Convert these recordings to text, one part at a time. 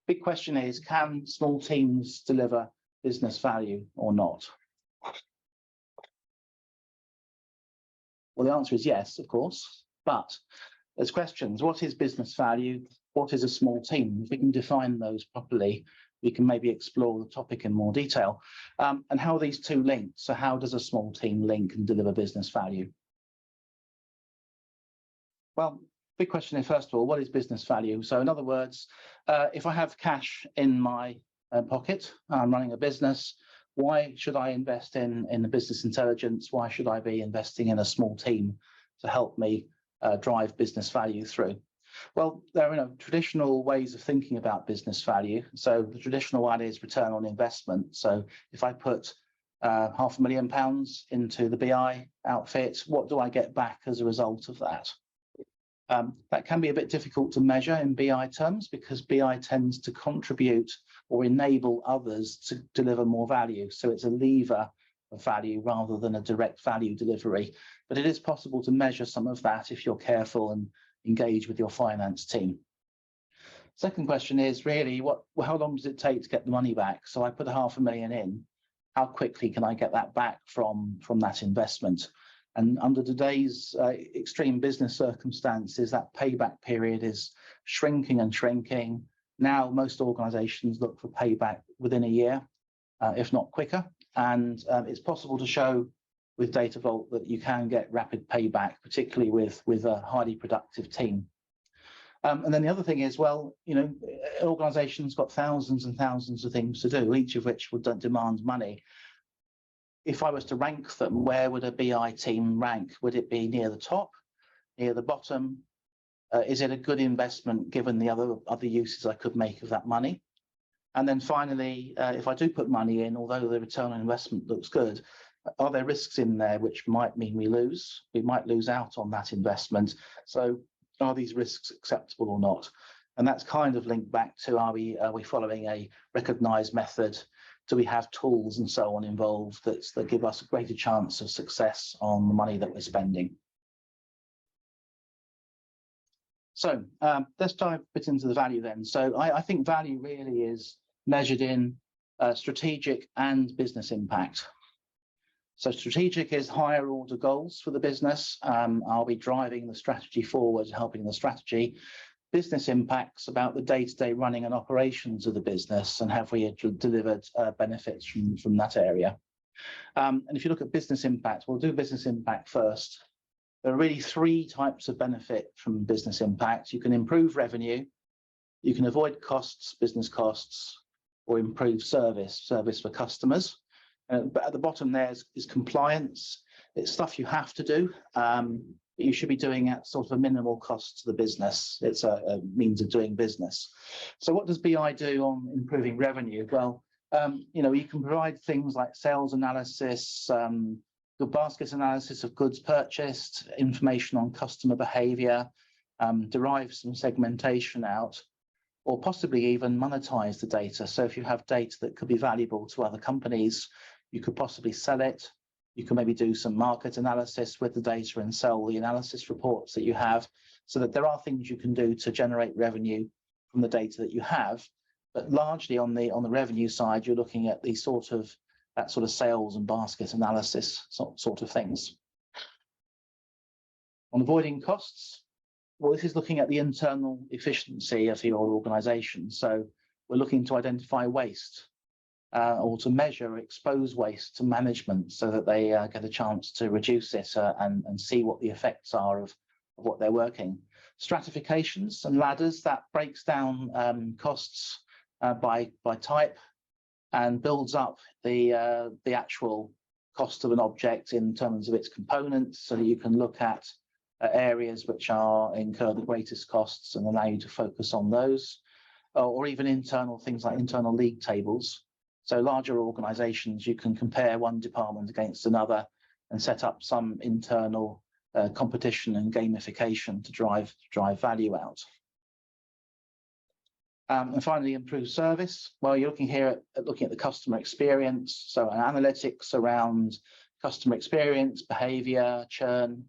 big question is, can small teams deliver business value or not? Well, the answer is yes, of course, but there's questions. What is business value? What is a small team? If we can define those properly, we can maybe explore the topic in more detail. And how are these two linked? So how does a small team link and deliver business value? Well, big question is, first of all, what is business value? So in other words, if I have cash in my pocket, I'm running a business, why should I invest in the business intelligence? Why should I be investing in a small team to help me drive business value through? Well, there are traditional ways of thinking about business value. So the traditional one is return on investment. So if I put £500,000 into the BI outfit, what do I get back as a result of that? That can be a bit difficult to measure in BI terms because BI tends to contribute or enable others to deliver more value. So it's a lever of value rather than a direct value delivery. But it is possible to measure some of that if you're careful and engage with your finance team. Second question is really, how long does it take to get the money back? So I put £500,000 in. How quickly can I get that back from that investment? And under today's extreme business circumstances, that payback period is shrinking and shrinking. Now, most organizations look for payback within a year, if not quicker. And it's possible to show with Data Vault that you can get rapid payback, particularly with a highly productive team. And then the other thing is, well, an organization's got thousands and thousands of things to do, each of which would demand money. If I was to rank them, where would a BI team rank? Would it be near the top, near the bottom? Is it a good investment given the other uses I could make of that money? And then finally, if I do put money in, although the return on investment looks good, are there risks in there which might mean we lose? We might lose out on that investment. So are these risks acceptable or not? And that's kind of linked back to, are we following a recognized method? Do we have tools and so on involved that give us a greater chance of success on the money that we're spending? So let's dive a bit into the value then. So I think value really is measured in strategic and business impact. So strategic is higher order goals for the business. Are we driving the strategy forward, helping the strategy? Business impacts about the day-to-day running and operations of the business, and have we delivered benefits from that area? And if you look at business impact, we'll do business impact first. There are really three types of benefit from business impact. You can improve revenue, you can avoid costs, business costs, or improve service for customers. But at the bottom there is compliance. It's stuff you have to do. You should be doing at sort of a minimal cost to the business. It's a means of doing business. So what does BI do on improving revenue? Well, you can provide things like sales analysis, the basket analysis of goods purchased, information on customer behavior, derive some segmentation out, or possibly even monetize the data. So if you have data that could be valuable to other companies, you could possibly sell it. You can maybe do some market analysis with the data and sell the analysis reports that you have, so that there are things you can do to generate revenue from the data that you have. But largely on the revenue side, you're looking at that sort of sales and basket analysis sort of things. On avoiding costs, well, this is looking at the internal efficiency of your organization. So we're looking to identify waste or to measure or expose waste to management so that they get a chance to reduce it and see what the effects are of what they're working. Stratifications and ladders, that breaks down costs by type and builds up the actual cost of an object in terms of its components, so that you can look at areas which incur the greatest costs and allow you to focus on those, or even internal things like internal league tables. So larger organizations, you can compare one department against another and set up some internal competition and gamification to drive value out. And finally, improve service. Well, you're looking here at looking at the customer experience. So analytics around customer experience, behavior, churn,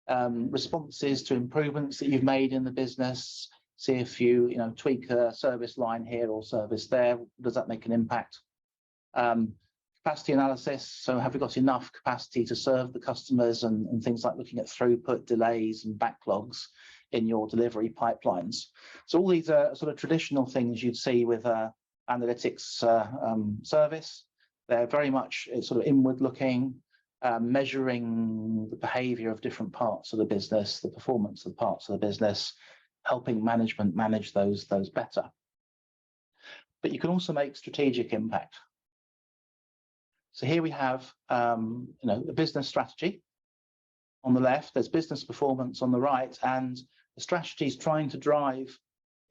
responses to improvements that you've made in the business, see if you tweak a service line here or service there, does that make an impact? Capacity analysis, so have we got enough capacity to serve the customers, and things like looking at throughput, delays and backlogs in your delivery pipelines. So all these are sort of traditional things you'd see with analytics service. They're very much sort of inward looking, measuring the behavior of different parts of the business, the performance of the parts of the business, helping management manage those better. But you can also make strategic impact. So here we have a business strategy on the left, there's business performance on the right, and the strategy is trying to drive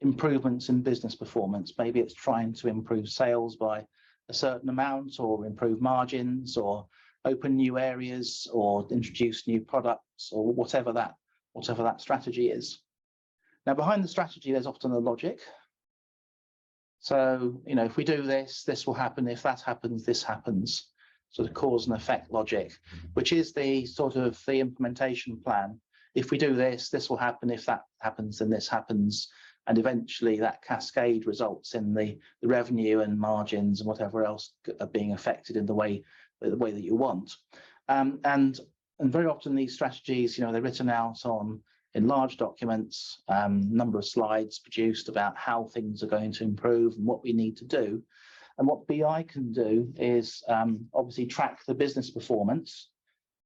improvements in business performance. Maybe it's trying to improve sales by a certain amount, or improve margins, or open new areas, or introduce new products, or whatever that strategy is. Now, behind the strategy, there's often a logic. So, if we do this, this will happen. If that happens, this happens. Sort of cause and effect logic, which is the sort of the implementation plan. If we do this, this will happen. If that happens, then this happens. And eventually that cascade results in the revenue and margins and whatever else are being affected in the way that you want. And very often these strategies, they're written out in large documents, number of slides produced about how things are going to improve and what we need to do. And what BI can do is obviously track the business performance.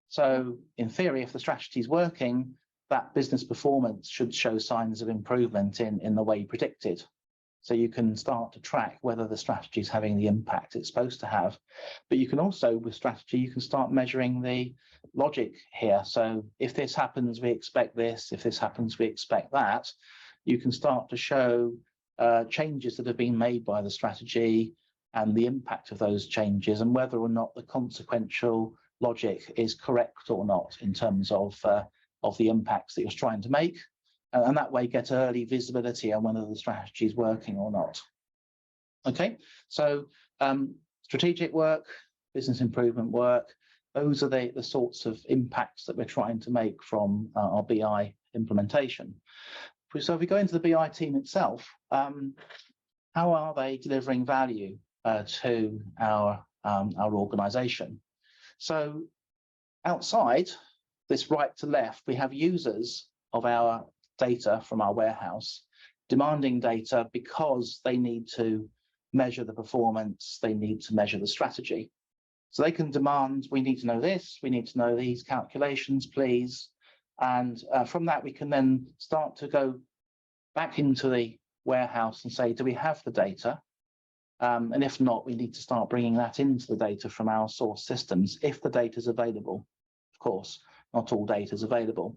So in theory, if the strategy is working, that business performance should show signs of improvement in the way predicted. So you can start to track whether the strategy is having the impact it's supposed to have. But you can also, with strategy, you can start measuring the logic here. So if this happens, we expect this. If this happens, we expect that. You can start to show changes that have been made by the strategy and the impact of those changes, and whether or not the consequential logic is correct or not in terms of the impacts that you're trying to make, and that way get early visibility on whether the strategy is working or not. Okay, so strategic work, business improvement work, those are the sorts of impacts that we're trying to make from our BI implementation. So if we go into the BI team itself, how are they delivering value to our organization? So outside this right to left, we have users of our data from our warehouse demanding data because they need to measure the performance, they need to measure the strategy. So they can demand, we need to know this, we need to know these calculations, please. And from that, we can then start to go back into the warehouse and say, do we have the data? And if not, we need to start bringing that into the data from our source systems, if the data is available. Of course, not all data is available.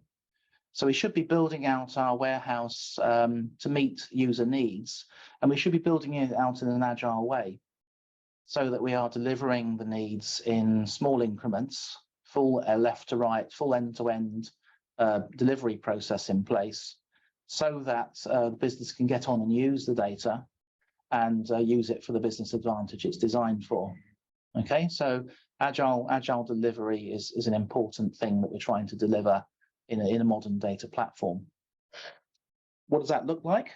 So we should be building out our warehouse to meet user needs, and we should be building it out in an agile way so that we are delivering the needs in small increments, full left to right, full end-to-end delivery process in place, so that the business can get on and use the data and use it for the business advantage it's designed for. Okay, so agile delivery is an important thing that we're trying to deliver in a modern data platform. What does that look like?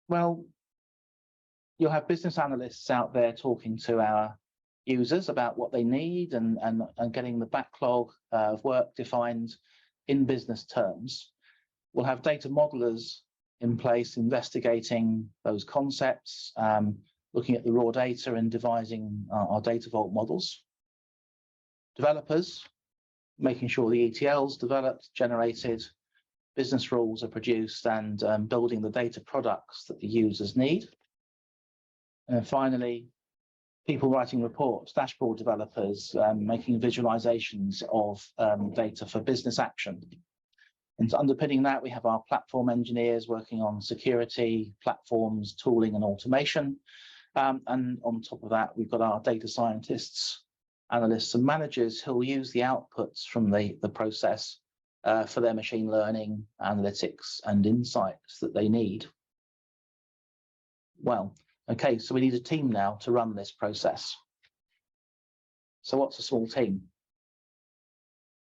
Well, you'll have business analysts out there talking to our users about what they need and getting the backlog of work defined in business terms. We'll have data modelers in place investigating those concepts, looking at the raw data and devising our data vault models. Developers, making sure the ETLs developed, generated, business rules are produced, and building the data products that the users need. And finally, people writing reports, dashboard developers, making visualizations of data for business action. And underpinning that, we have our platform engineers working on security, platforms, tooling, and automation. And on top of that, we've got our data scientists, analysts, and managers who will use the outputs from the process for their machine learning, analytics, and insights that they need. Well, okay, so we need a team now to run this process. So what's a small team?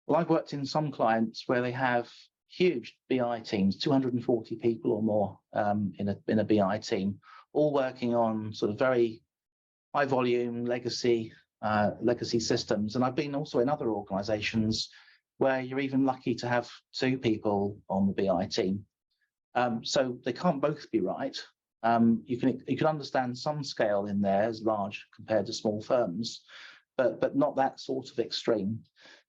Well, I've worked in some clients where they have huge BI teams, 240 people or more in a BI team, all working on sort of very high volume legacy systems. And I've been also in other organizations where you're even lucky to have 2 people on the BI team. So they can't both be right. You can understand some scale in there as large compared to small firms, but not that sort of extreme.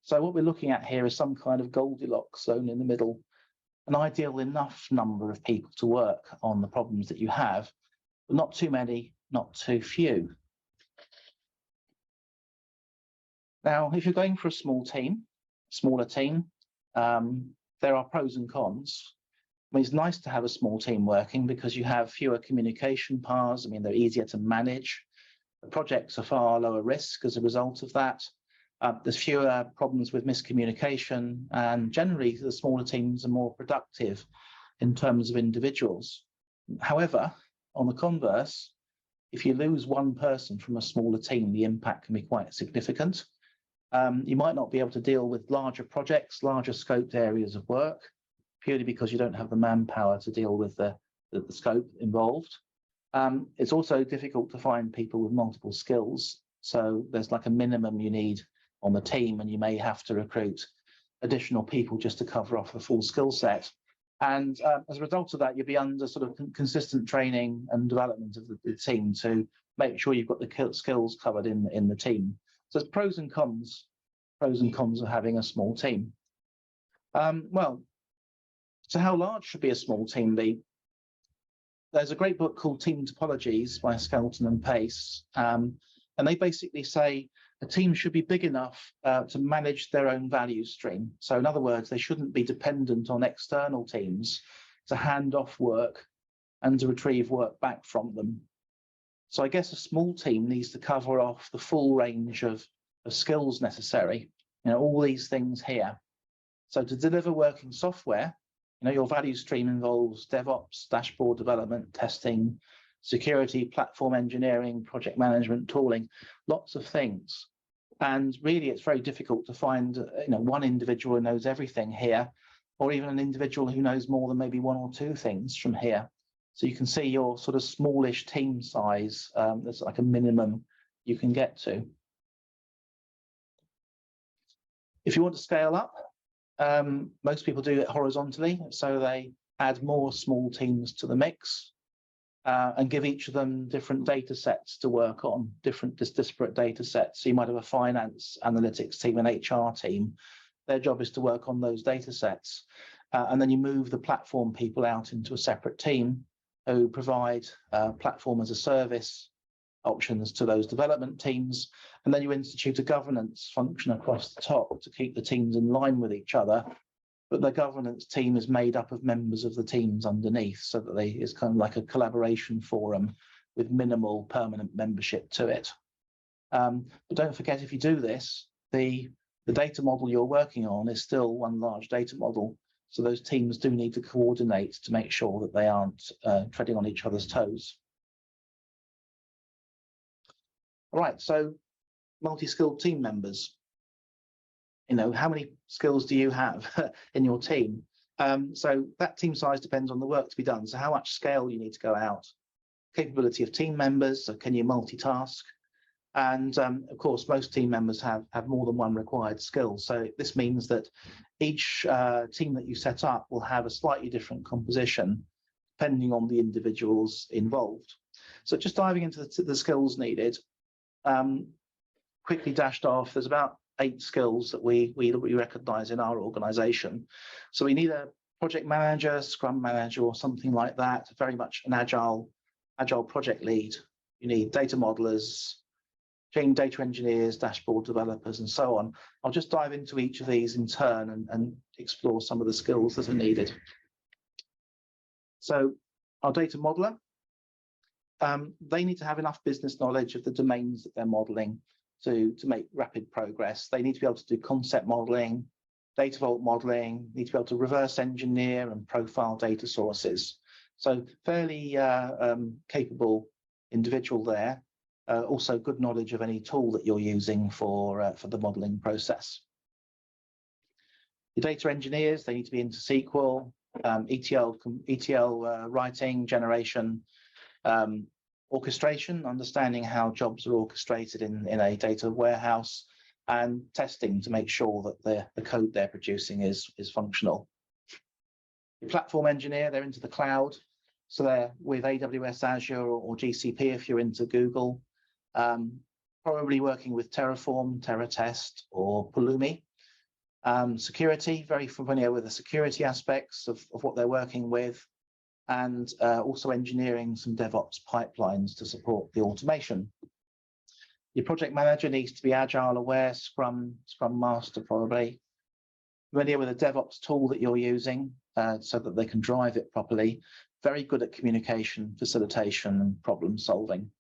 So what we're looking at here is some kind of Goldilocks zone in the middle, an ideal enough number of people to work on the problems that you have, but not too many, not too few. Now, if you're going for a smaller team, there are pros and cons. I mean, it's nice to have a small team working because you have fewer communication paths. I mean, they're easier to manage. The projects are far lower risk as a result of that. There's fewer problems with miscommunication, and generally the smaller teams are more productive in terms of individuals. However, on the converse, if you lose one person from a smaller team, the impact can be quite significant. You might not be able to deal with larger projects, larger scoped areas of work, purely because you don't have the manpower to deal with the scope involved. It's also difficult to find people with multiple skills. So there's like a minimum you need on the team, and you may have to recruit additional people just to cover off the full skill set. And as a result of that, you'll be under sort of consistent training and development of the team to make sure you've got the skills covered in the team. So there's pros and cons of having a small team. Well, so how large should be a small team be? There's a great book called Team Topologies by Skelton and Pace, and they basically say a team should be big enough to manage their own value stream. So in other words, they shouldn't be dependent on external teams to hand off work and to retrieve work back from them. So I guess a small team needs to cover off the full range of skills necessary, all these things here. So to deliver working software, your value stream involves DevOps, dashboard development, testing, security, platform engineering, project management, tooling, lots of things. And really, it's very difficult to find one individual who knows everything here, or even an individual who knows more than maybe 1 or 2 things from here. So you can see your sort of smallish team size, there's like a minimum you can get to. If you want to scale up, most people do it horizontally, so they add more small teams to the mix and give each of them different data sets to work on, disparate data sets. So you might have a finance analytics team, an HR team. Their job is to work on those data sets. And then you move the platform people out into a separate team who provide platform as a service options to those development teams. And then you institute a governance function across the top to keep the teams in line with each other. But the governance team is made up of members of the teams underneath, so that it's kind of like a collaboration forum with minimal permanent membership to it. But don't forget, if you do this, the data model you're working on is still one large data model. So those teams do need to coordinate to make sure that they aren't treading on each other's toes. All right, so multi-skilled team members. How many skills do you have in your team? So that team size depends on the work to be done. So how much scale you need to go out, capability of team members, so can you multitask? And of course, most team members have more than one required skill. So this means that each team that you set up will have a slightly different composition depending on the individuals involved. So just diving into the skills needed, quickly dashed off, there's about 8 skills that we recognize in our organization. So we need a project manager, scrum manager, or something like that, very much an agile project lead. You need data modelers, data engineers, dashboard developers, and so on. I'll just dive into each of these in turn and explore some of the skills that are needed. So our data modeler, they need to have enough business knowledge of the domains that they're modeling to make rapid progress. They need to be able to do concept modeling, data vault modeling, need to be able to reverse engineer and profile data sources. So fairly capable individual there. Also good knowledge of any tool that you're using for the modeling process. Your data engineers, they need to be into SQL, ETL writing, generation, orchestration, understanding how jobs are orchestrated in a data warehouse, and testing to make sure that the code they're producing is functional. Your platform engineer, they're into the cloud, so they're with AWS, Azure, or GCP if you're into Google, probably working with Terraform, Teratest, or Pulumi. Security, very familiar with the security aspects of what they're working with, and also engineering some DevOps pipelines to support the automation. Your project manager needs to be agile aware, Scrum Master probably, familiar with a DevOps tool that you're using so that they can drive it properly, very good at communication, facilitation, and problem solving.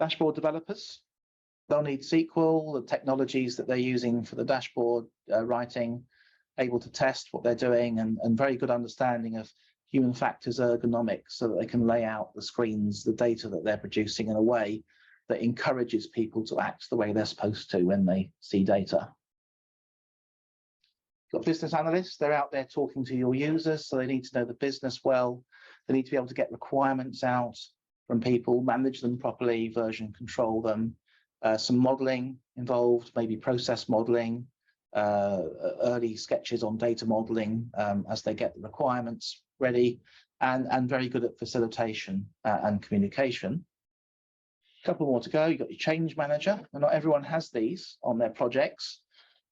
Dashboard developers, they'll need SQL, the technologies that they're using for the dashboard writing, able to test what they're doing, and very good understanding of human factors ergonomics so that they can lay out the screens, the data that they're producing in a way that encourages people to act the way they're supposed to when they see data. Got business analysts, they're out there talking to your users, so they need to know the business well. They need to be able to get requirements out from people, manage them properly, version control them. Some modeling involved, maybe process modeling, early sketches on data modeling as they get the requirements ready, and very good at facilitation and communication. A couple more to go. You've got your change manager, and not everyone has these on their projects,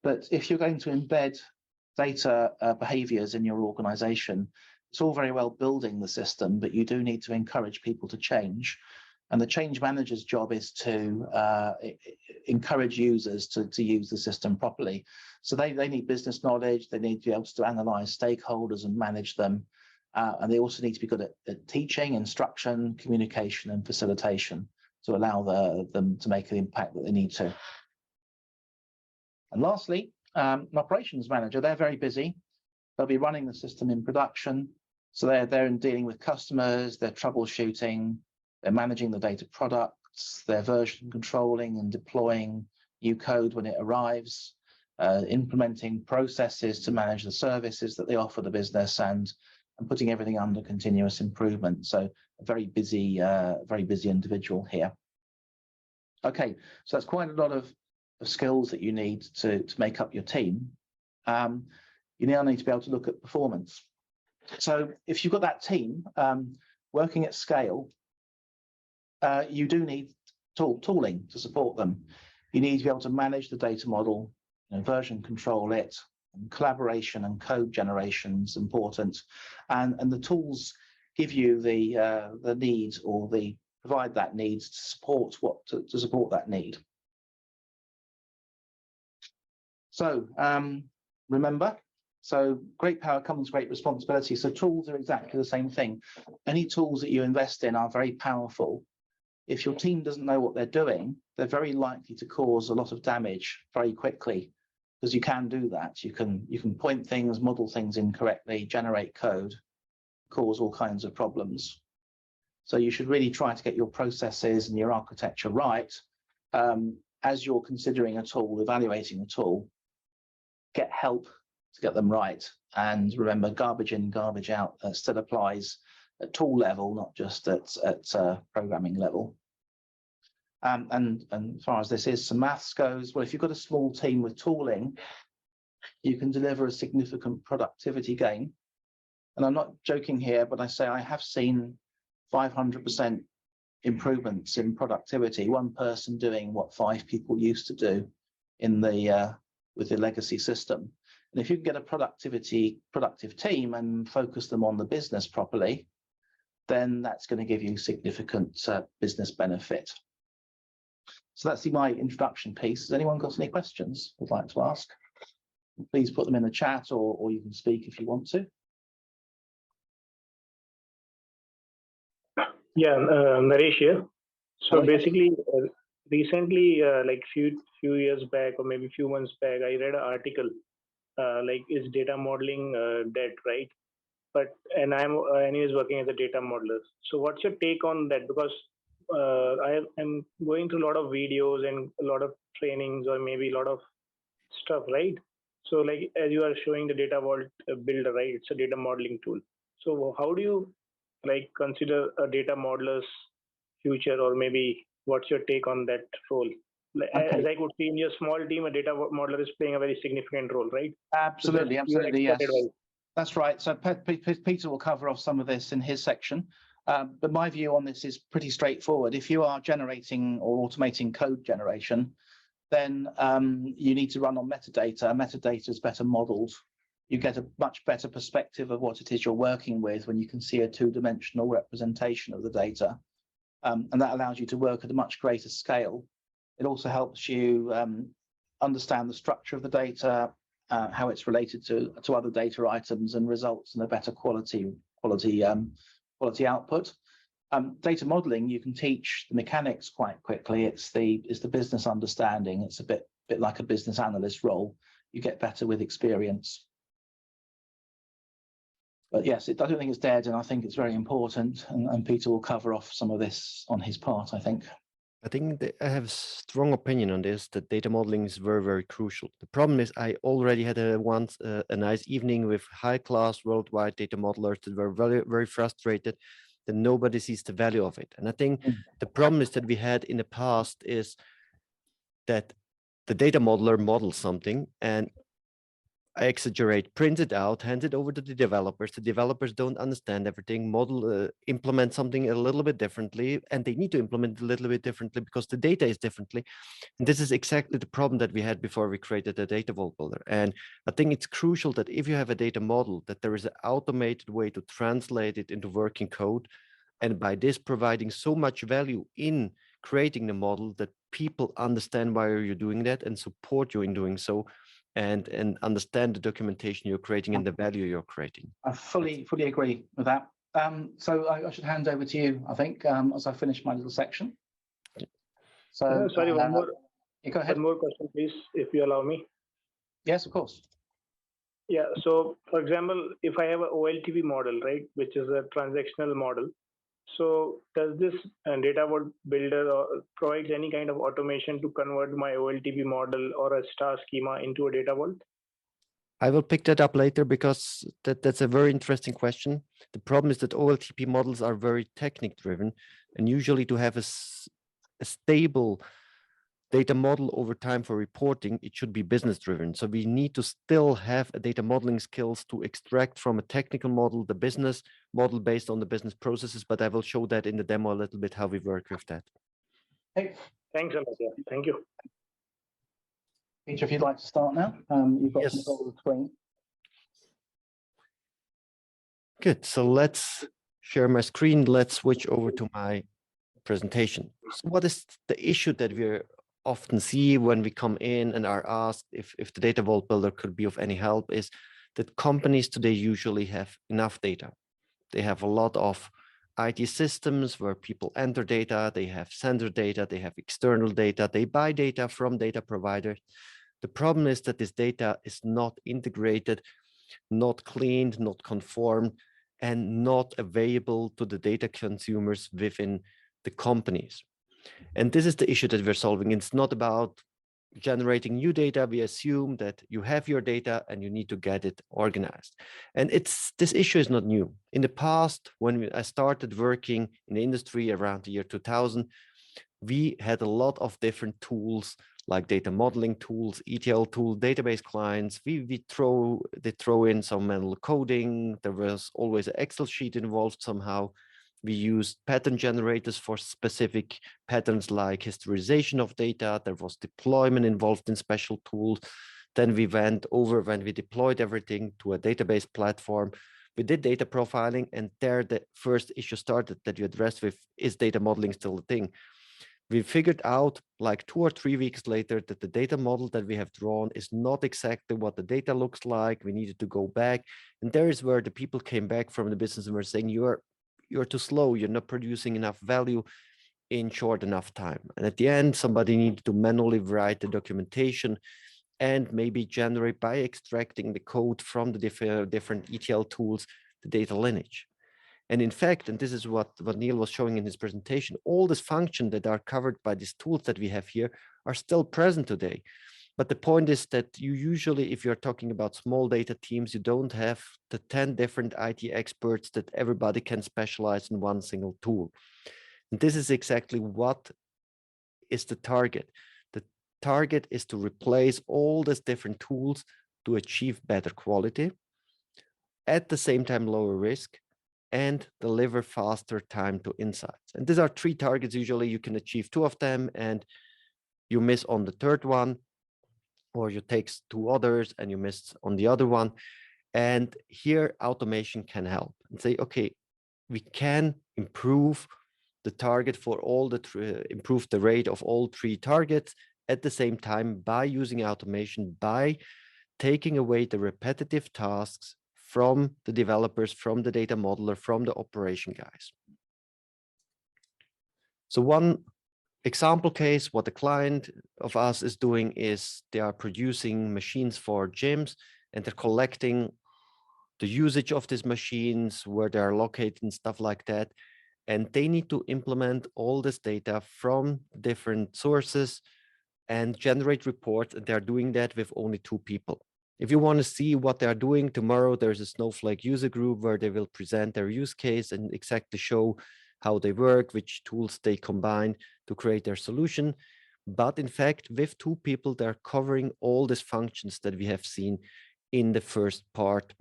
but if you're going to embed data behaviors in your organization, it's all very well building the system, but you do need to encourage people to change. And the change manager's job is to encourage users to use the system properly. So they need business knowledge, they need to be able to analyze stakeholders and manage them. And they also need to be good at teaching, instruction, communication, and facilitation to allow them to make the impact that they need to. And lastly, an operations manager, they're very busy. They'll be running the system in production. So they're dealing with customers, they're troubleshooting, they're managing the data products, they're version controlling and deploying new code when it arrives, implementing processes to manage the services that they offer the business, and putting everything under continuous improvement. So a very busy individual here. Okay, so that's quite a lot of skills that you need to make up your team. You now need to be able to look at performance. So if you've got that team working at scale, you do need tooling to support them. You need to be able to manage the data model, version control it, and collaboration and code generation is important. And the tools give you the need, or provide that need to support that need. So remember, so great power comes great responsibility. So tools are exactly the same thing. Any tools that you invest in are very powerful. If your team doesn't know what they're doing, they're very likely to cause a lot of damage very quickly, because you can do that. You can point things, model things incorrectly, generate code, cause all kinds of problems. So you should really try to get your processes and your architecture right as you're considering a tool, evaluating a tool. Get help to get them right. And remember, garbage in, garbage out still applies at tool level, not just at programming level. And as far as this is, some maths goes, well, if you've got a small team with tooling, you can deliver a significant productivity gain. And I'm not joking here, but I say I have seen 500% improvements in productivity, one person doing what 5 people used to do in with the legacy system. And if you can get a productive team and focus them on the business properly, then that's going to give you significant business benefit. So that's my introduction piece. Has anyone got any questions would like to ask? Please put them in the chat, or you can speak if you want to. Yeah, Naresh here. So basically, recently, like few years back, or maybe few months back, I read an article like, is data modeling dead, right? And I'm anyways working as a data modeler. So what's your take on that? Because I'm going through a lot of videos and a lot of trainings, or maybe a lot of stuff, right? So like as you are showing the data vault builder, right? It's a data modeling tool. So how do you like consider a data modeler's future, or maybe what's your take on that role? Like, Okay. as I could see in your small team, a data modeler is playing a very significant role, right? Absolutely, So your absolutely, expert yes. advice. That's right. So Peter will cover off some of this in his section. But my view on this is pretty straightforward. If you are generating or automating code generation, then you need to run on metadata. Metadata is better modeled. You get a much better perspective of what it is you're working with when you can see a two-dimensional representation of the data. And that allows you to work at a much greater scale. It also helps you understand the structure of the data, how it's related to other data items, and results in a better quality output. Data modeling, you can teach the mechanics quite quickly. It's the business understanding. It's a bit like a business analyst role. You get better with experience. But yes, I don't think it's dead, and I think it's very important. And Peter will cover off some of this on his part, I think. I think that I have a strong opinion on this, that data modeling is very, very crucial. The problem is I already had once a nice evening with high-class worldwide data modelers that were very, very frustrated that nobody sees the value of it. And I think the problem is that we had in the past is that the data modeler models something, and I exaggerate, print it out, hand it over to the developers. The developers don't understand everything, implement something a little bit differently, and they need to implement it a little bit differently because the data is differently. And this is exactly the problem that we had before we created the data vault builder. And I think it's crucial that if you have a data model, that there is an automated way to translate it into working code. And by this, providing so much value in creating the model that people understand why you're doing that and support you in doing so. And understand the documentation you're creating and the value you're creating. I fully agree with that. So I should hand over to you, I think, as I finish my little section. So Sorry, one more. Go ahead. One more question, please, if you allow me. Yes, of course. Yeah. So, for example, if I have a OLTP model, right, which is a transactional model, so does this data vault builder provide any kind of automation to convert my OLTP model or a star schema into a data vault? I will pick that up later because that's a very interesting question. The problem is that OLTP models are very technique driven, and usually to have a stable data model over time for reporting, it should be business driven. So we need to still have a data modeling skills to extract from a technical model, the business model based on the business processes, but I will show that in the demo a little bit how we work with that. Hey. Thanks a lot. Yeah. Thank you. Peter, if you'd like to start now, you've got control of the screen. Good. So let's share my screen. Let's switch over to my presentation. So what is the issue that we often see when we come in and are asked if the data vault builder could be of any help is that companies today usually have enough data. They have a lot of IT systems where people enter data, they have sender data, they have external data, they buy data from data providers. The problem is that this data is not integrated, not cleaned, not conformed, and not available to the data consumers within the companies. And this is the issue that we're solving. It's not about generating new data. We assume that you have your data and you need to get it organized. And this issue is not new. In the past, when I started working in the industry around the year 2000, we had a lot of different tools like data modeling tools, ETL tool, database clients. They throw in some manual coding. There was always an Excel sheet involved somehow. We used pattern generators for specific patterns like historization of data. There was deployment involved in special tools. Then we went over when we deployed everything to a database platform. We did data profiling, and there the first issue started that you addressed with, is data modeling still a thing? We figured out like 2 or 3 weeks later that the data model that we have drawn is not exactly what the data looks like. We needed to go back. And there is where the people came back from the business and were saying, you're too slow, you're not producing enough value in short enough time. And at the end, somebody needed to manually write the documentation and maybe generate by extracting the code from the different ETL tools, the data lineage. And in fact, and this is what Neil was showing in his presentation, all these functions that are covered by these tools that we have here are still present today. But the point is that you usually, if you're talking about small data teams, you don't have the 10 different IT experts that everybody can specialize in one single tool. And this is exactly what is the target. The target is to replace all these different tools to achieve better quality, at the same time lower risk, and deliver faster time to insights. And these are 3 targets. Usually you can achieve 2 of them and you miss on the third one, or you take 2 others and you miss on the other one. And here automation can help and say, okay, we can improve the target for all the improve the rate of all 3 targets at the same time by using automation, by taking away the repetitive tasks from the developers, from the data modeler, from the operation guys. So one example case, what the client of us is doing is they are producing machines for gyms, and they're collecting the usage of these machines, where they are located and stuff like that. And they need to implement all this data from different sources and generate reports. And they're doing that with only 2 people. If you want to see what they're doing tomorrow, there's a Snowflake user group where they will present their use case and exactly show how they work, which tools they combine to create their solution. But in fact, with 2 people, they're covering all these functions that we have seen in the first part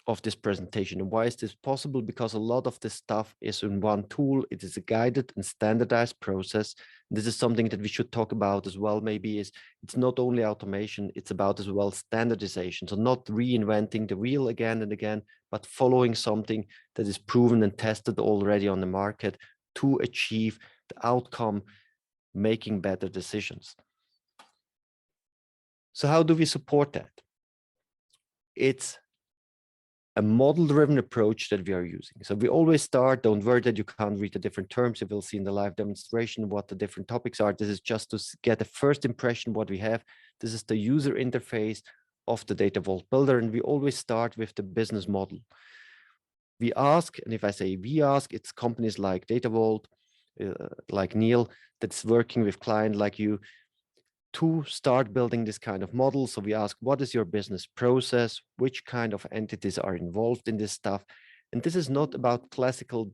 of this presentation. And why is this possible? Because a lot of this stuff is in one tool. It is a guided and standardized process. This is something that we should talk about as well. Maybe it's not only automation, it's about as well standardization. So not reinventing the wheel again and again, but following something that is proven and tested already on the market to achieve the outcome, making better decisions. So how do we support that? It's a model-driven approach that we are using. So we always start, don't worry that you can't read the different terms. You will see in the live demonstration what the different topics are. This is just to get a first impression what we have. This is the user interface of the Data Vault Builder, and we always start with the business model. We ask, and if I say we ask, it's companies like Data Vault, like Neil, that's working with clients like you, to start building this kind of model. So we ask, what is your business process? Which kind of entities are involved in this stuff? And this is not about classical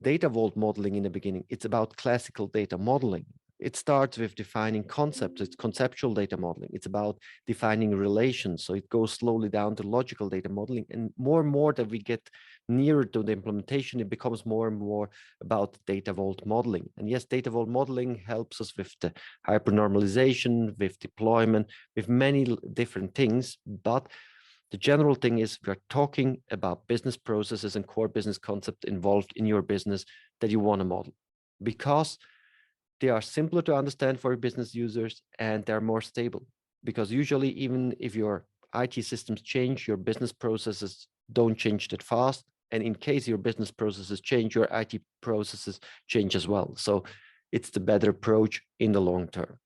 data vault modeling in the beginning. It's about classical data modeling. It starts with defining concepts. It's conceptual data modeling. It's about defining relations. So it goes slowly down to logical data modeling. And more that we get nearer to the implementation, it becomes more and more about data vault modeling. And yes, data vault modeling helps us with the hypernormalization, with deployment, with many different things. But the general thing is we're talking about business processes and core business concepts involved in your business that you want to model, because they are simpler to understand for business users and they're more stable. Because usually, even if your IT systems change, your business processes don't change that fast. And in case your business processes change, your IT processes change as well. So it's the better approach in the long term.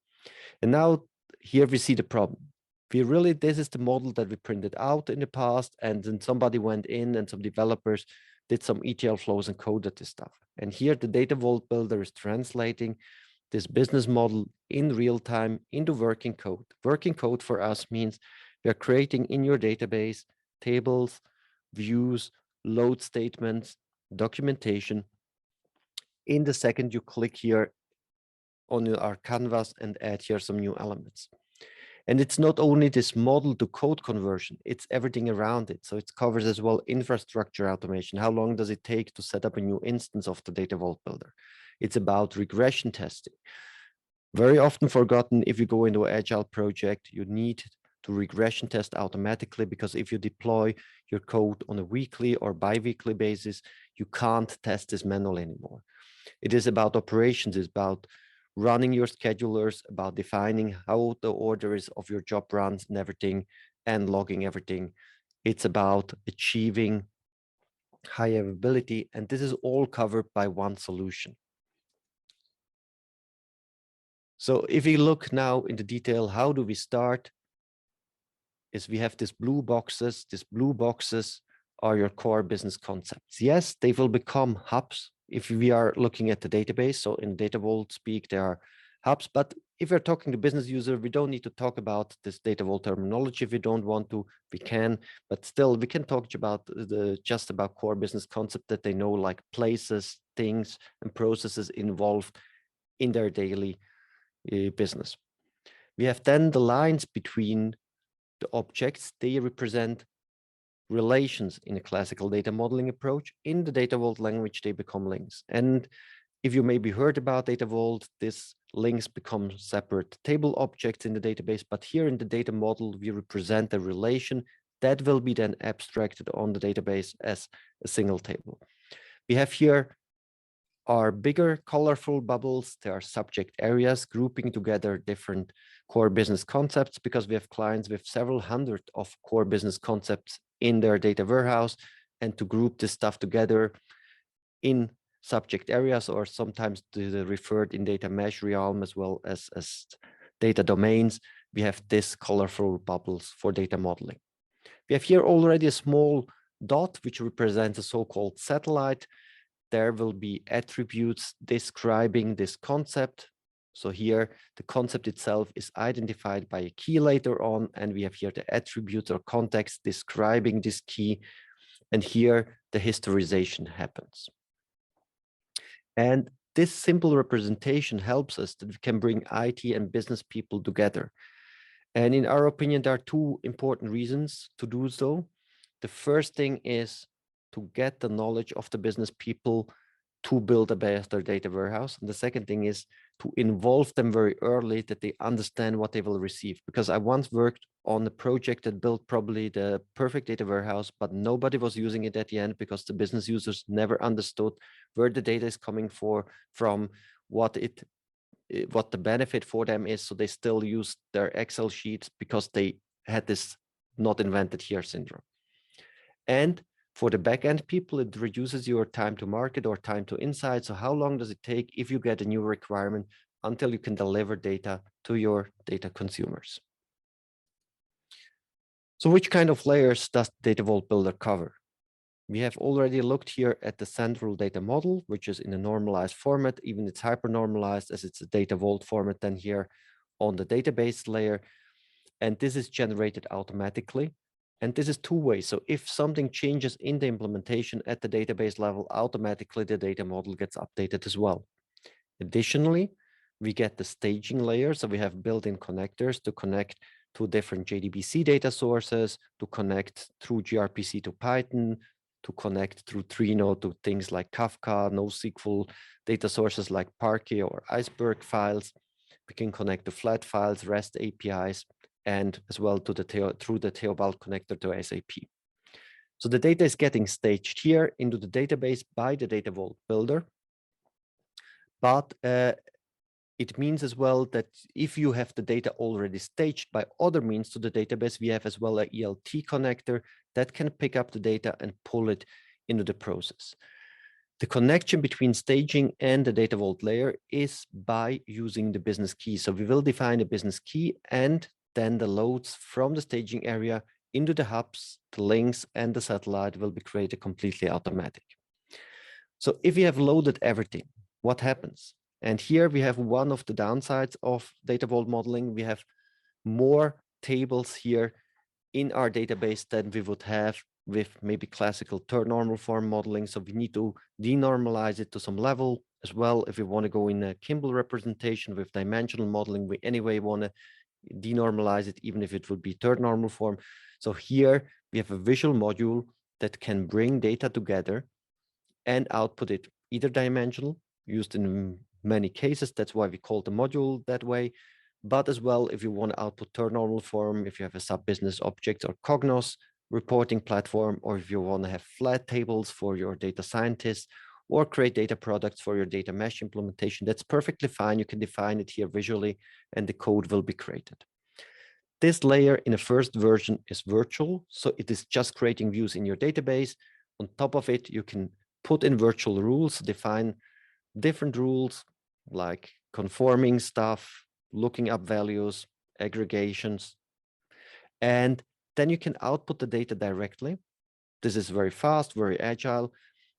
And now here we see the problem. This is the model that we printed out in the past, and then somebody went in and some developers did some ETL flows and coded this stuff. And here the Data Vault Builder is translating this business model in real time into working code. Working code for us means we are creating in your database tables, views, load statements, documentation. In the second you click here on our canvas and add here some new elements. And it's not only this model to code conversion, it's everything around it. So it covers as well infrastructure automation. How long does it take to set up a new instance of the Data Vault Builder? It's about regression testing. Very often forgotten, if you go into an agile project, you need to regression test automatically, because if you deploy your code on a weekly or bi-weekly basis, you can't test this manually anymore. It is about operations, it's about running your schedulers, about defining how the orders of your job runs and everything, and logging everything. It's about achieving high availability, and this is all covered by one solution. So if we look now into detail, how do we start? Is we have these blue boxes. These blue boxes are your core business concepts. Yes, they will become hubs if we are looking at the database. So in Data Vault speak, there are hubs, but if we're talking to business user, we don't need to talk about this data vault terminology. If we don't want to, we can, but still we can talk about just about core business concept that they know, like places, things, and processes involved in their daily business. We have then the lines between the objects. They represent relations in a classical data modeling approach. In the data vault language, they become links. And if you maybe heard about data vault, this links become separate table objects in the database, but here in the data model, we represent a relation that will be then abstracted on the database as a single table. We have here our bigger colorful bubbles. They are subject areas grouping together different core business concepts, because we have clients with several hundred of core business concepts in their data warehouse, and to group this stuff together in subject areas, or sometimes referred in data mesh realm as well as data domains, we have this colorful bubbles for data modeling. We have here already a small dot which represents a so-called satellite. There will be attributes describing this concept. So here the concept itself is identified by a key later on, and we have here the attributes or context describing this key, and here the historization happens. And this simple representation helps us that we can bring IT and business people together. And in our opinion, there are two important reasons to do so. The first thing is to get the knowledge of the business people to build a better data warehouse. And the second thing is to involve them very early, that they understand what they will receive. Because I once worked on a project that built probably the perfect data warehouse, but nobody was using it at the end because the business users never understood where the data is coming from, what the benefit for them is. So they still use their Excel sheets because they had this not invented here syndrome. And for the backend people, it reduces your time to market or time to insight. So how long does it take if you get a new requirement until you can deliver data to your data consumers? So which kind of layers does Data Vault Builder cover? We have already looked here at the central data model, which is in a normalized format. Even it's hyper normalized as it's a data vault format then here on the database layer. And this is generated automatically. And this is two ways. So if something changes in the implementation at the database level, automatically the data model gets updated as well. Additionally, we get the staging layer. So we have built-in connectors to connect to different JDBC data sources, to connect through gRPC to Python, to connect through Trino to things like Kafka, NoSQL data sources like Parquet or Iceberg files. We can connect to flat files, REST APIs, and as well to through the Theobald connector to SAP. So the data is getting staged here into the database by the Data Vault Builder. But it means as well that if you have the data already staged by other means to the database, we have as well an ELT connector that can pick up the data and pull it into the process. The connection between staging and the Data Vault layer is by using the business key. So we will define a business key, and then the loads from the staging area into the hubs, the links, and the satellite will be created completely automatic. So if you have loaded everything, what happens? And here we have one of the downsides of Data Vault modeling. We have more tables here in our database than we would have with maybe classical third normal form modeling. So we need to denormalize it to some level as well. If we want to go in a Kimball representation with dimensional modeling, we anyway want to denormalize it, even if it would be third normal form. So here we have a visual module that can bring data together and output it either dimensional, used in many cases. That's why we call the module that way. But as well, if you want to output third normal form, if you have a sub-business object or Cognos reporting platform, or if you want to have flat tables for your data scientists, or create data products for your data mesh implementation, that's perfectly fine. You can define it here visually, and the code will be created. This layer in the first version is virtual, so it is just creating views in your database. On top of it, you can put in virtual rules, define different rules like conforming stuff, looking up values, aggregations, and then you can output the data directly. This is very fast, very agile.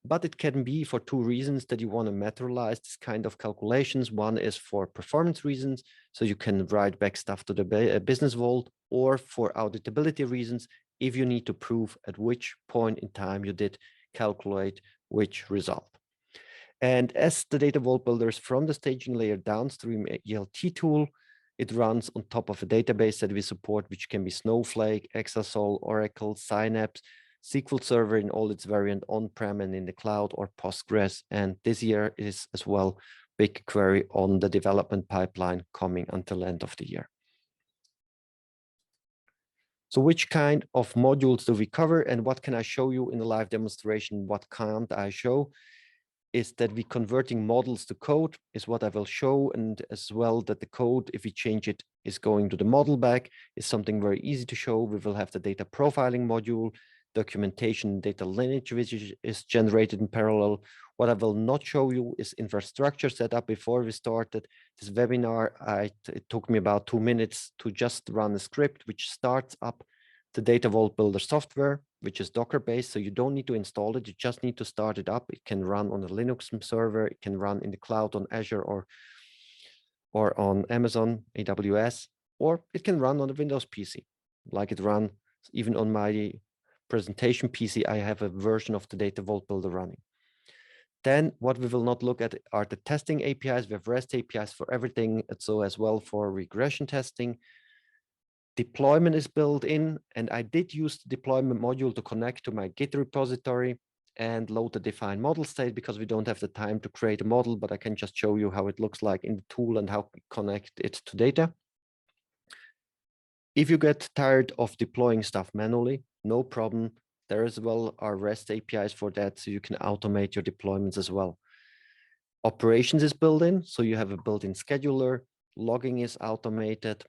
But it can be for two reasons that you want to materialize this kind of calculations. One is for performance reasons, so you can write back stuff to the business vault, or for auditability reasons, if you need to prove at which point in time you did calculate which result. And as the data vault builders from the staging layer downstream ELT tool, it runs on top of a database that we support, which can be Snowflake, Exasol, Oracle, Synapse, SQL Server in all its variant on-prem and in the cloud, or Postgres. And this year is as well BigQuery on the development pipeline coming until end of the year. So which kind of modules do we cover, and what can I show you in the live demonstration? What can't I show? Is that we converting models to code is what I will show, and as well that the code, if we change it, is going to the model back, is something very easy to show. We will have the data profiling module, documentation, data lineage, which is generated in parallel. What I will not show you is infrastructure setup. Before we started this webinar, it took me about 2 minutes to just run a script which starts up the data vault builder software, which is Docker based. So you don't need to install it. You just need to start it up. It can run on a Linux server. It can run in the cloud on Azure or on Amazon AWS, or it can run on a Windows PC, like it ran even on my presentation PC. I have a version of the data vault builder running. Then what we will not look at are the testing APIs. We have REST APIs for everything. And so as well for regression testing. Deployment is built in, and I did use the deployment module to connect to my Git repository and load the defined model state, because we don't have the time to create a model, but I can just show you how it looks like in the tool and how we connect it to data. If you get tired of deploying stuff manually, no problem. There as well are REST APIs for that, so you can automate your deployments as well. Operations is built in, so you have a built-in scheduler. Logging is automated.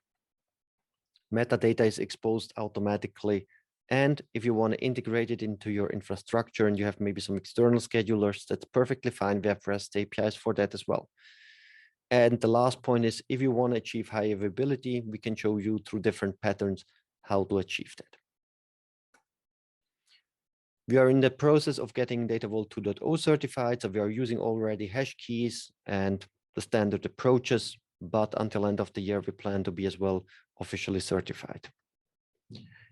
Metadata is exposed automatically. And if you want to integrate it into your infrastructure and you have maybe some external schedulers, that's perfectly fine. We have REST APIs for that as well. And the last point is, if you want to achieve high availability, we can show you through different patterns how to achieve that. We are in the process of getting Data Vault 2.0 certified, so we are using already hash keys and the standard approaches, but until end of the year, we plan to be as well officially certified.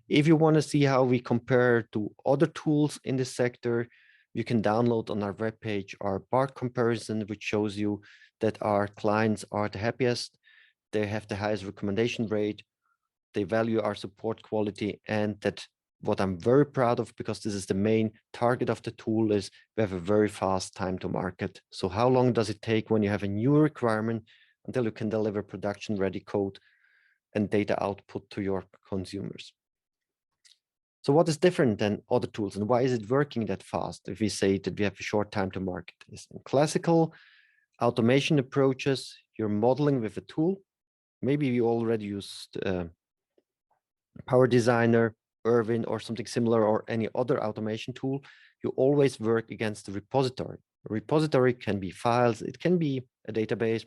If you want to see how we compare to other tools in this sector, you can download on our webpage our bar comparison, which shows you that our clients are the happiest, they have the highest recommendation rate, they value our support quality, and that what I'm very proud of, because this is the main target of the tool, is we have a very fast time to market. So how long does it take when you have a new requirement until you can deliver production ready code and data output to your consumers? So what is different than other tools, and why is it working that fast if we say that we have a short time to market? In classical automation approaches, you're modeling with a tool. Maybe you already used Power Designer, Irwin, or something similar, or any other automation tool. You always work against the repository. A repository can be files, it can be a database,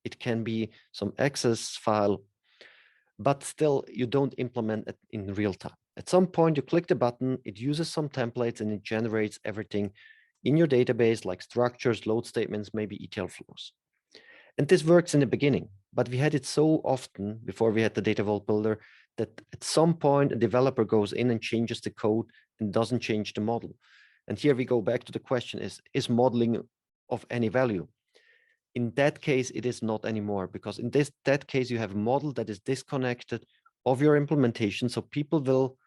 it can be some Access file, but still you don't implement it in real time. At some point you click the button, it uses some templates and it generates everything in your database, like structures, load statements, maybe ETL flows. And this works in the beginning, but we had it so often before we had the Data Vault Builder that at some point a developer goes in and changes the code and doesn't change the model. And here we go back to the question, is modeling of any value? In that case, it is not anymore, because in that case, you have a model that is disconnected of your implementation. So people will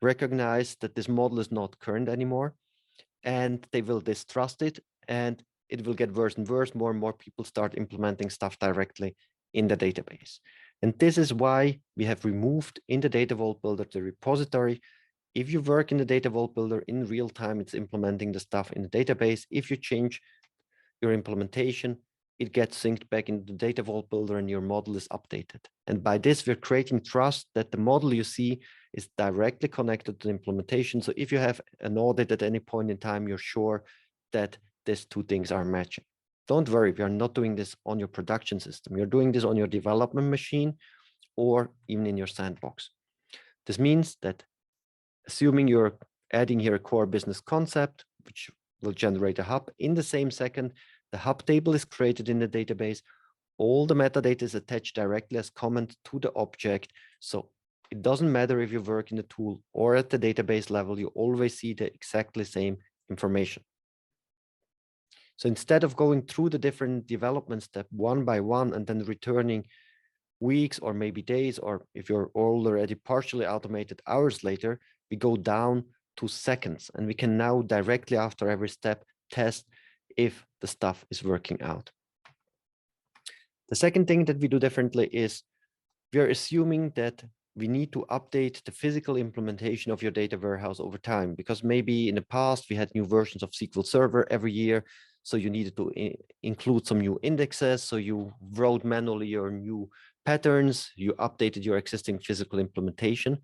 recognize that this model is not current anymore, and they will distrust it, and it will get worse and worse. More and more people start implementing stuff directly in the database. And this is why we have removed in the Data Vault Builder the repository. If you work in the Data Vault Builder in real time, it's implementing the stuff in the database. If you change your implementation, it gets synced back into the Data Vault Builder and your model is updated. And by this, we're creating trust that the model you see is directly connected to the implementation. So if you have an audit at any point in time, you're sure that these two things are matching. Don't worry, we are not doing this on your production system. You're doing this on your development machine or even in your sandbox. This means that assuming you're adding here a core business concept, which will generate a hub. In the same second, the hub table is created in the database. All the metadata is attached directly as comment to the object. So it doesn't matter if you work in the tool or at the database level, you always see the exactly same information. So instead of going through the different development step one by one and then returning weeks or maybe days, or if you're already partially automated hours later, we go down to seconds, and we can now directly after every step test if the stuff is working out. The second thing that we do differently is we are assuming that we need to update the physical implementation of your data warehouse over time, because maybe in the past we had new versions of SQL Server every year. So you needed to include some new indexes. So you wrote manually your new patterns, you updated your existing physical implementation.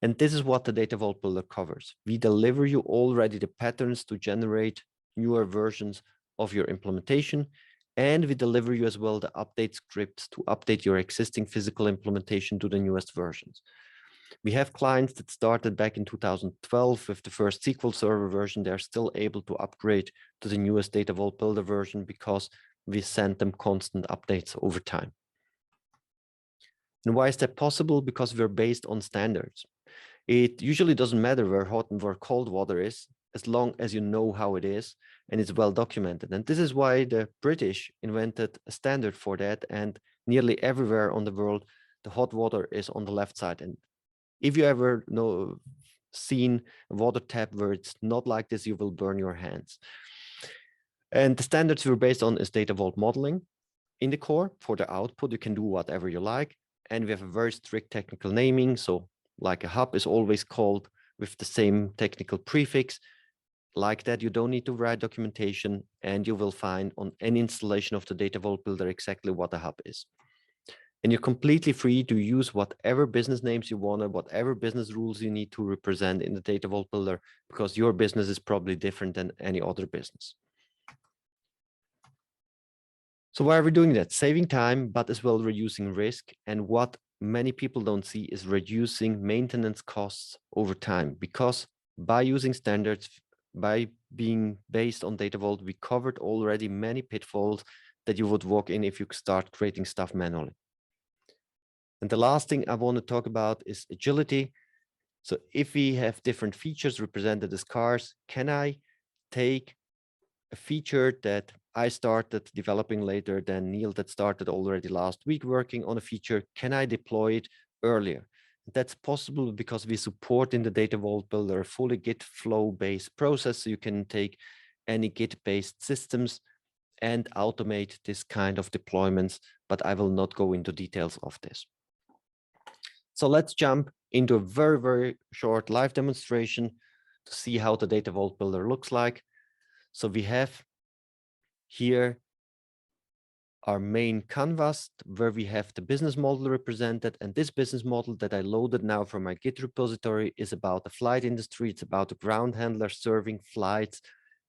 And this is what the Data Vault Builder covers. We deliver you already the patterns to generate newer versions of your implementation. And we deliver you as well the update scripts to update your existing physical implementation to the newest versions. We have clients that started back in 2012 with the first SQL Server version. They're still able to upgrade to the newest Data Vault Builder version because we send them constant updates over time. And why is that possible? Because we're based on standards. It usually doesn't matter where hot and where cold water is, as long as you know how it is and it's well documented. And this is why the British invented a standard for that. And nearly everywhere on the world, the hot water is on the left side. And if you ever seen a water tap where it's not like this, you will burn your hands. And the standards we're based on is Data Vault modeling. In the core, for the output, you can do whatever you like. And we have a very strict technical naming. So like a hub is always called with the same technical prefix. Like that, you don't need to write documentation, and you will find on any installation of the Data Vault Builder exactly what a hub is. And you're completely free to use whatever business names you want, or whatever business rules you need to represent in the Data Vault Builder, because your business is probably different than any other business. So why are we doing that? Saving time, but as well reducing risk. And what many people don't see is reducing maintenance costs over time, because by using standards, by being based on Data Vault, we covered already many pitfalls that you would walk in if you start creating stuff manually. And the last thing I want to talk about is agility. So if we have different features represented as cars, can I take a feature that I started developing later than Neil that started already last week working on a feature? Can I deploy it earlier? That's possible because we support in the Data Vault Builder a fully Git flow-based process. So you can take any Git-based systems and automate this kind of deployments, but I will not go into details of this. So let's jump into a very, very short live demonstration to see how the Data Vault Builder looks like. So we have here our main canvas where we have the business model represented. And this business model that I loaded now from my Git repository is about the flight industry. It's about the ground handler serving flights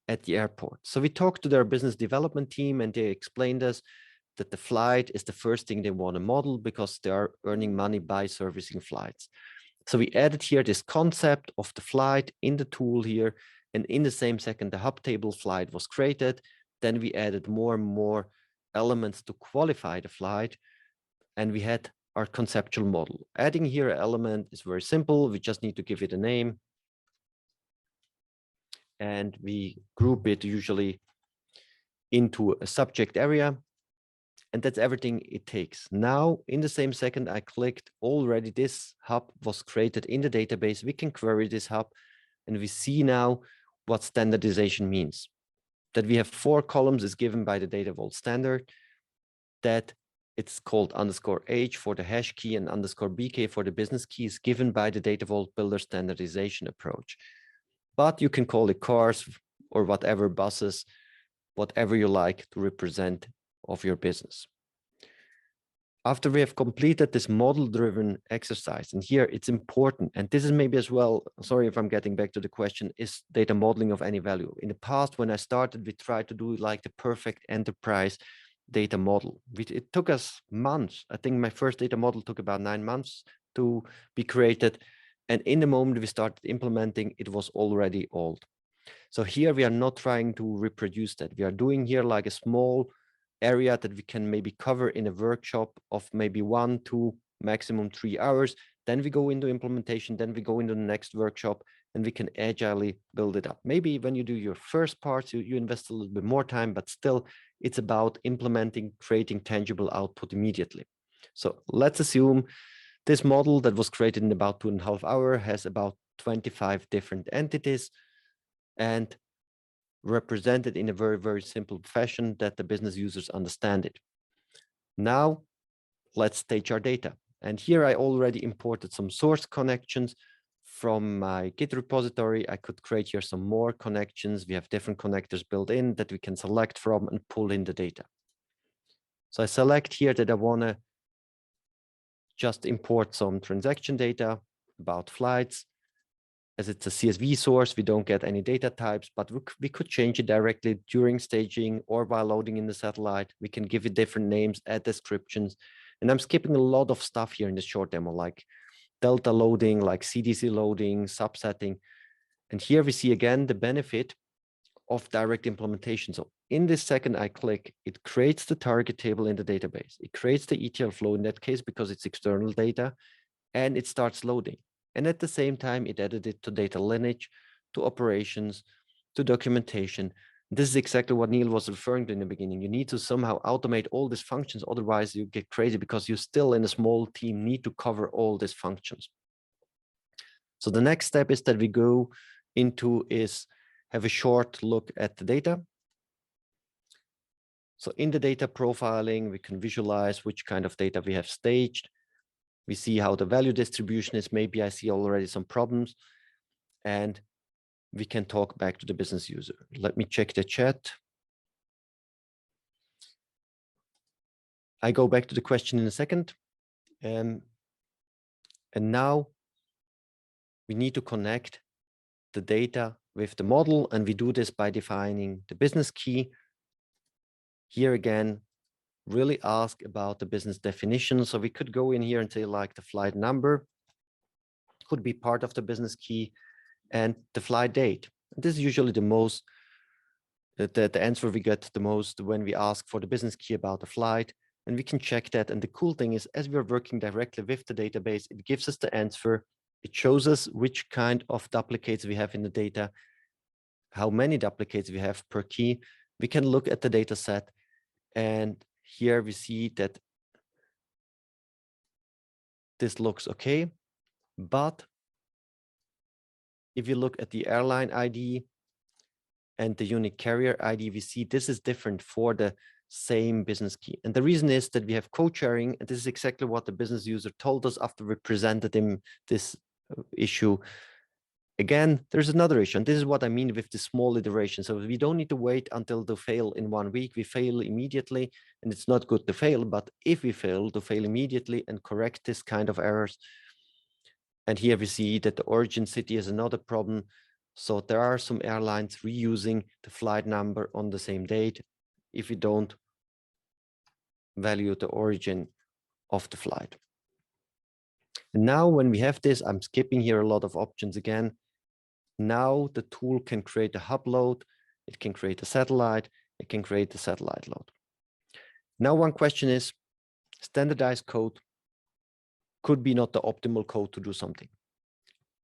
at the airport. So we talked to their business development team, and they explained us that the flight is the first thing they want to model because they are earning money by servicing flights. So we added here this concept of the flight in the tool here. And in the same second, the hub table flight was created. Then we added more and more elements to qualify the flight. And we had our conceptual model. Adding here an element is very simple. We just need to give it a name. And we group it usually into a subject area. And that's everything it takes. Now, in the same second, I clicked already this hub was created in the database. We can query this hub, and we see now what standardization means. That we have 4 columns is given by the Data Vault standard, that it's called _h for the hash key and _bk for the business key is given by the Data Vault Builder standardization approach. But you can call it cars or whatever, buses, whatever you like to represent of your business. After we have completed this model-driven exercise, and here it's important, and this is maybe as well, sorry if I'm getting back to the question, is data modeling of any value? In the past, when I started, we tried to do like the perfect enterprise data model. It took us months. I think my first data model took about 9 months to be created. And in the moment we started implementing, it was already old. So here we are not trying to reproduce that. We are doing here like a small area that we can maybe cover in a workshop of maybe 1, 2, maximum 3 hours. Then we go into implementation, then we go into the next workshop, and we can agilely build it up. Maybe when you do your first parts, you invest a little bit more time, but still it's about implementing, creating tangible output immediately. So let's assume this model that was created in about 2.5 hours has about 25 different entities and represented in a very, very simple fashion that the business users understand it. Now, let's stage our data. And here I already imported some source connections from my Git repository. I could create here some more connections. We have different connectors built in that we can select from and pull in the data. So I select here that I want to just import some transaction data about flights. As it's a CSV source, we don't get any data types, but we could change it directly during staging or while loading in the satellite. We can give it different names, add descriptions. And I'm skipping a lot of stuff here in this short demo, like delta loading, like CDC loading, subsetting. And here we see again the benefit of direct implementation. So in this second I click, it creates the target table in the database. It creates the ETL flow in that case because it's external data, and it starts loading. And at the same time, it added it to data lineage, to operations, to documentation. This is exactly what Neil was referring to in the beginning. You need to somehow automate all these functions. Otherwise, you get crazy because you still in a small team need to cover all these functions. So the next step is that we go into is have a short look at the data. So in the data profiling, we can visualize which kind of data we have staged. We see how the value distribution is. Maybe I see already some problems, and we can talk back to the business user. Let me check the chat. I go back to the question in a second. And now we need to connect the data with the model, and we do this by defining the business key. Here again, really ask about the business definition. So we could go in here and say like the flight number could be part of the business key, and the flight date. This is usually the most, the answer we get the most when we ask for the business key about the flight, and we can check that. And the cool thing is, as we're working directly with the database, it gives us the answer. It shows us which kind of duplicates we have in the data, how many duplicates we have per key. We can look at the data set, and here we see that this looks okay. But if you look at the airline ID and the unique carrier ID, we see this is different for the same business key. And the reason is that we have code sharing, and this is exactly what the business user told us after we presented him this issue. Again, there's another issue, and this is what I mean with the small iteration. So we don't need to wait until to fail in 1 week. We fail immediately, and it's not good to fail, but if we fail, to fail immediately and correct this kind of errors. And here we see that the origin city is another problem. So there are some airlines reusing the flight number on the same date if we don't value the origin of the flight. And now when we have this, I'm skipping here a lot of options again. Now the tool can create a hub load, it can create a satellite, it can create a satellite load. Now one question is, standardized code could be not the optimal code to do something.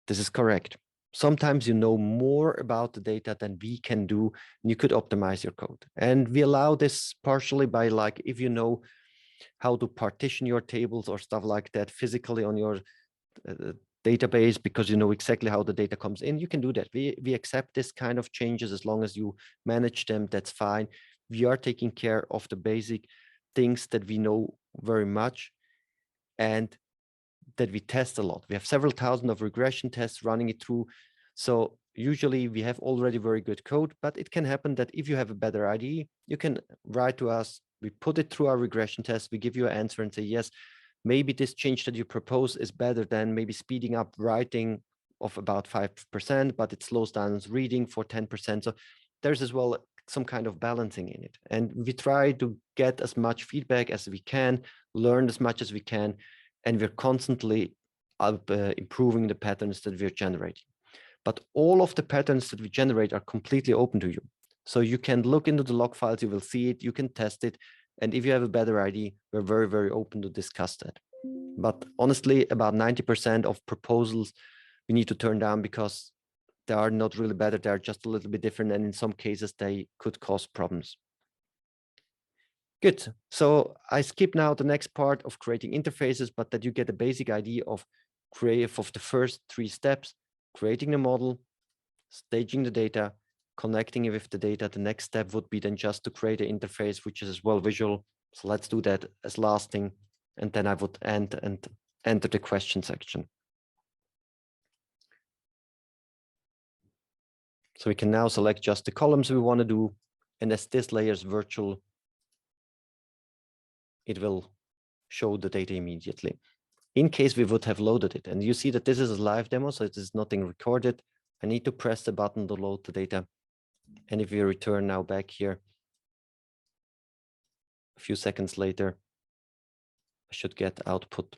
This is correct. Sometimes you know more about the data than we can do, and you could optimize your code. And we allow this partially by, like, if you know how to partition your tables or stuff like that physically on your database, because you know exactly how the data comes in, you can do that. We accept this kind of changes as long as you manage them, that's fine. We are taking care of the basic things that we know very much and that we test a lot. We have several thousand of regression tests running it through. So usually we have already very good code, but it can happen that if you have a better IDE, you can write to us, we put it through our regression test, we give you an answer and say, yes, maybe this change that you propose is better than maybe speeding up writing of about 5%, but it slows down reading for 10%. So there's as well some kind of balancing in it. And we try to get as much feedback as we can, learn as much as we can, and we're constantly improving the patterns that we're generating. but all of the patterns that we generate are completely open to you. So you can look into the log files, you will see it, you can test it. And if you have a better idea, we're very, very open to discuss that. But honestly, about 90% of proposals we need to turn down because they are not really better. They're just a little bit different. And in some cases, they could cause problems. Good. So I skip now the next part of creating interfaces, but that you get a basic idea of the first 3 steps: creating the model, staging the data, connecting it with the data. The next step would be then just to create an interface, which is as well visual. So let's do that as last thing. And then I would end and enter the question section. So we can now select just the columns we want to do. And as this layer is virtual, it will show the data immediately. In case we would have loaded it, and you see that this is a live demo, so it is nothing recorded. I need to press the button to load the data. And if we return now back here, a few seconds later, I should get output.